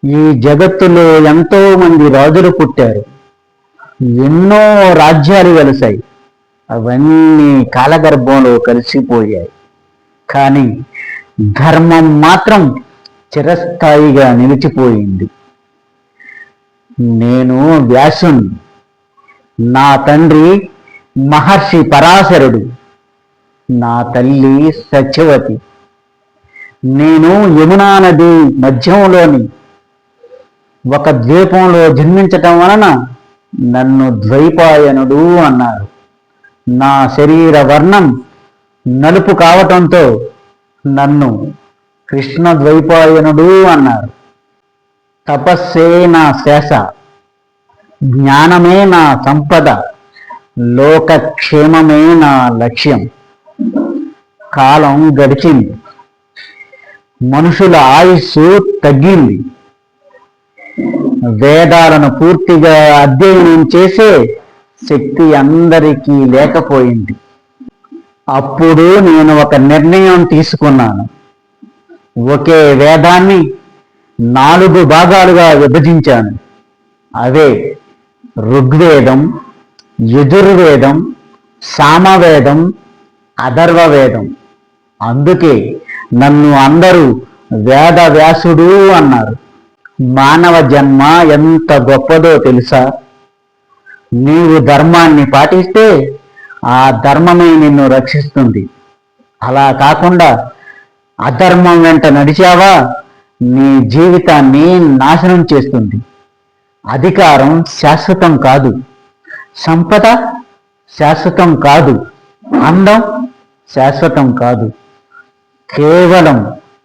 ఈ జగత్తులో ఎంతో మంది రాజులు పుట్టారు, ఎన్నో రాజ్యాలు వెలిసాయి. అవన్నీ కాలగర్భంలో కలిసిపోయాయి. కానీ ధర్మం మాత్రం చిరస్థాయిగా నిలిచిపోయింది. నేను వ్యాసుని, నా తండ్రి మహర్షి పరాశరుడు, నా తల్లి సత్యవతి. నేను యమునా నది మధ్యంలోని ఒక ద్వీపంలో జన్మించటం వలన నన్ను ద్వైపాయనుడు అన్నారు. నా శరీర వర్ణం నలుపు కావటంతో నన్ను కృష్ణ ద్వైపాయనుడు అన్నారు. తపస్సే నా శేష, జ్ఞానమే నా సంపద, లోకక్షేమమే నా లక్ష్యం. కాలం గడిచింది, మనుషుల ఆయుస్సు తగ్గింది. వేదాలను పూర్తిగా అధ్యయనం చేసే శక్తి అందరికీ లేకపోయింది. అప్పుడు నేను ఒక నిర్ణయం తీసుకున్నాను. ఒకే వేదాన్ని 4 భాగాలుగా విభజించాను. అవే ఋగ్వేదం, యజుర్వేదం, సామవేదం, అథర్వవేదం. అందుకే నన్ను అందరూ వేద వ్యాసుడు అన్నారు. మానవ జన్మ ఎంత గొప్పదో తెలుసా? నీవు ధర్మాన్ని పాటిస్తే ఆ ధర్మమే నిన్ను రక్షిస్తుంది. అలా కాకుండా అధర్మం వెంట నడిచావా, నీ జీవితాన్ని నాశనం చేస్తుంది. అధికారం శాశ్వతం కాదు, సంపద శాశ్వతం కాదు, అందం శాశ్వతం కాదు. కేవలం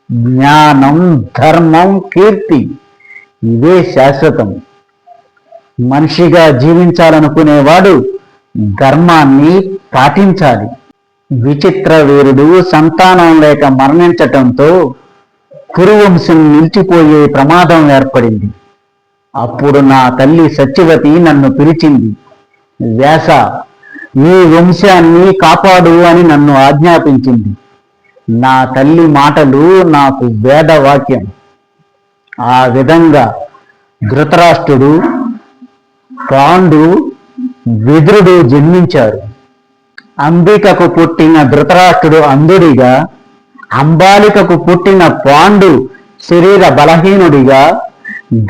జ్ఞానం, ధర్మం, కీర్తి ఇవే శాశ్వతం. మనిషిగా జీవించాలనుకునేవాడు ధర్మాన్ని పాటించాలి. విచిత్ర వీరుడు సంతానం లేక మరణించటంతో కురువంశం నిలిచిపోయే ప్రమాదం ఏర్పడింది. అప్పుడు నా తల్లి సత్యవతి నన్ను పిలిచింది. వ్యాస, ఈ వంశాన్ని కాపాడు అని నన్ను ఆజ్ఞాపించింది. నా తల్లి మాటలు నాకు వేదవాక్యం. ఆ విధంగా ధృతరాష్ట్రుడు, పాండు, విదురుడు జన్మించారు. అంబికకు పుట్టిన ధృతరాష్ట్రుడు అంధుడిగా, అంబాలికకు పుట్టిన పాండు శరీర బలహీనుడిగా,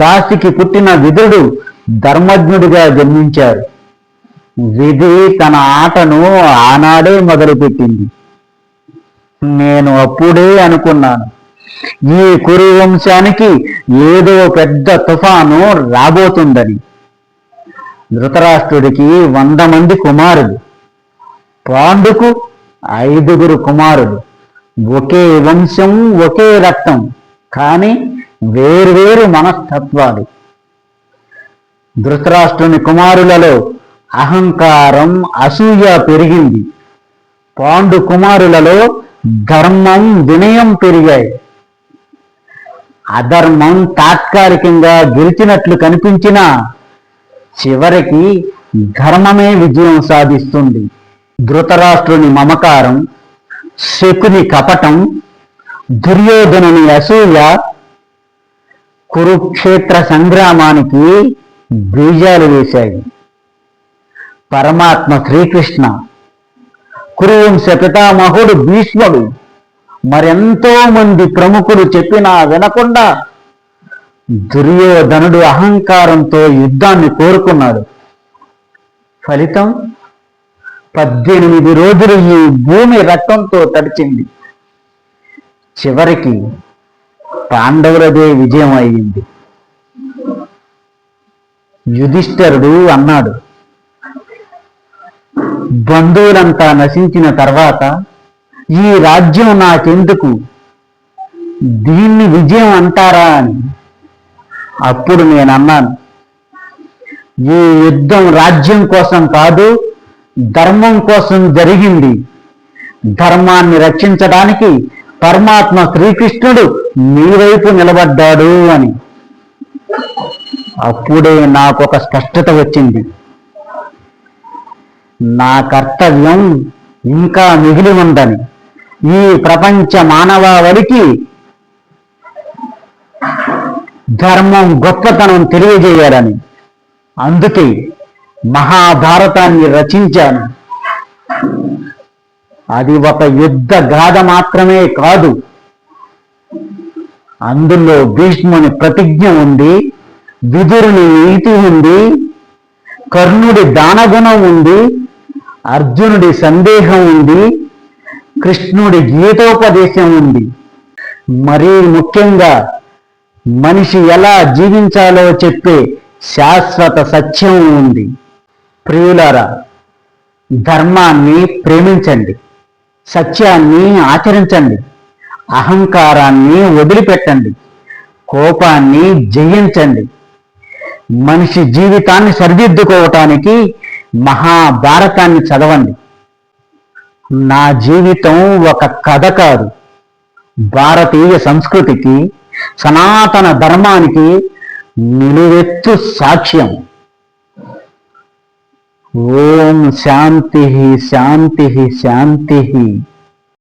దాసికి పుట్టిన విదురుడు ధర్మజ్ఞుడిగా జన్మించారు. విధి తన ఆటను ఆనాడే మొదలుపెట్టింది. నేను అప్పుడే అనుకున్నాను, ఈ కురు వంశానికి ఏదో పెద్ద తుఫాను రాబోతుందని. ధృతరాష్ట్రుడికి 100 మంది కుమారులు, పాండుకు 5 కుమారులు. ఒకే వంశం, ఒకే రక్తం, కానీ వేర్వేరు మనస్తత్వాలు. ధృతరాష్ట్రుని కుమారులలో అహంకారం, అసూయ పెరిగింది. పాండు కుమారులలో ధర్మం, వినయం పెరిగాయి. అధర్మం తాత్కాలికంగా గెలిచినట్లు కనిపించినా చివరికి ధర్మమే విజయం సాధిస్తుంది. ధృతరాష్ట్రుని మమకారం, శకుని కపటం, దుర్యోధనుని అసూయ కురుక్షేత్ర సంగ్రామానికి బీజాలు వేశాయి. పరమాత్మ శ్రీకృష్ణ, కురువంశ పితామహుడు భీష్ముడు, మరెంతో మంది ప్రముఖులు చెప్పినా వినకుండా దుర్యోధనుడు అహంకారంతో యుద్ధాన్ని కోరుకున్నాడు. ఫలితం 18 రోజులు ఈ భూమి రక్తంతో తడిచింది. చివరికి పాండవులదే విజయం అయింది. యుధిష్ఠిరుడు అన్నాడు, బంధువులంతా నశించిన తర్వాత ఈ రాజ్యం నాకెందుకు, దీన్ని విజయం అంటారా అని. అప్పుడు నేను అన్నాను, ఈ యుద్ధం రాజ్యం కోసం కాదు, ధర్మం కోసం జరిగింది. ధర్మాన్ని రక్షించడానికి పరమాత్మ శ్రీకృష్ణుడు నీ వైపు నిలబడ్డాడు అని. అప్పుడే నాకొక స్పష్టత వచ్చింది. నా కర్తవ్యం ఇంకా మిగిలి ఉందని. ఈ ప్రపంచ మానవాళికి ధర్మం గొప్పతనం తెలియజేయాలని. అందుకే మహాభారతాన్ని రచించాను. అది ఒక యుద్ధ గాథ మాత్రమే కాదు, అందులో భీష్ముని ప్రతిజ్ఞ ఉంది, విదురుని నీతి ఉంది, కర్ణుడి దానగుణం ఉంది, అర్జునుడి సందేహం ఉంది, కృష్ణుడి గీతోపదేశం ఉంది. మరీ ముఖ్యంగా మనిషి ఎలా జీవించాలో చెప్పే శాశ్వత సత్యం ఉంది. ప్రియులారా, ధర్మాన్ని ప్రేమించండి, సత్యాన్ని ఆచరించండి, అహంకారాన్ని వదిలిపెట్టండి, కోపాన్ని జయించండి. మనిషి జీవితాన్ని సరిదిద్దుకోవటానికి మహాభారతాన్ని చదవండి. నా జీవితం ఒక కథ కాదు, భారతీయ సంస్కృతికి, సనాతన ధర్మానికి నిలువెత్తు సాక్ష్యం. ఓం శాంతి శాంతి శాంతి.